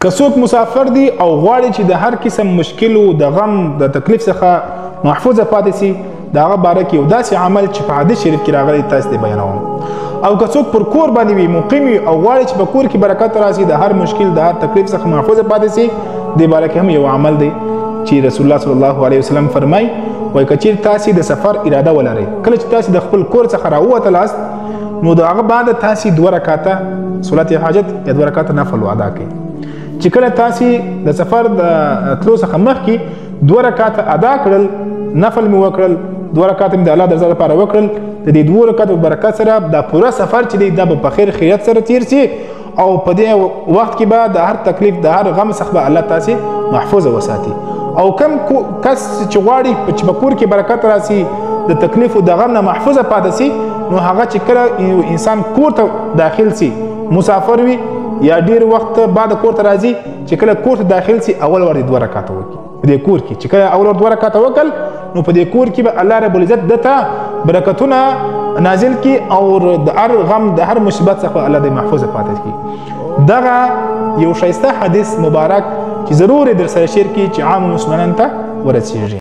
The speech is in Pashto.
که څوک مسافر دی او غواړي چې د هر قسم مشکل او د غم د تکلیف څخه محفوظه پاتې سي د هغه باره کې یو داسې عمل چې په حدیث شریف کې راغلی تاسو ته بیانوم. او که څوک پر کور باندې وي مقیم وي او غواړي چې په کور کې برکت راسي د هر مشکل د هر تکلیف څخه محفوظه پاتې سي دې باره کې هم یو عمل دی چې رسول الله صلی الله علیه وسلم فرمایي وایي که چیرې تاسې د سفر اراده ولرئ کله چې تاسې د خپل کور څخه راووتلاست نو د هغه بعد تاسې 2 رکعاته صلات حاجت یا 2 رکعاته نفل ادا کړئ. چې کله تاسې د سفر د تلو څخه مخکې 2 رکعاته ادا کړل نفل مې وکړل 2 رکعاته مې د الله د رضا لپاره وکړل د دې 2 رکعاتو برکت سره دا پوره سفر چې دی دا به په خیر خیریت سره تیر سي او په دې وخت کې به د هر تکلیف د هر غم څخه به الله تاسې محفوظه وساتي. او کم کس چې غواړي چې په کور کې برکت راسي د تکلیف او د غم نه محفوظه پاتې سي نو هغه چې کله انسان کور ته داخل سي مسافر وي یا ډیر وخت بعد کور ته راځي چې کله کور ته داخل سي اول ور 2 رکعاته وکړي په دې کور کې چې کله اول ور 2 رکعاته وکړ نو په دې کور کې به الله رب العزت دته برکتونه نازل کی او د هر غم د هر مصیبت څخه الله دې محفوظ پاتې کی. دغه یو شایسته حدیث مبارک چې ضرور در سره شیر کی چې عام مسلمانانو ته ورسیږي.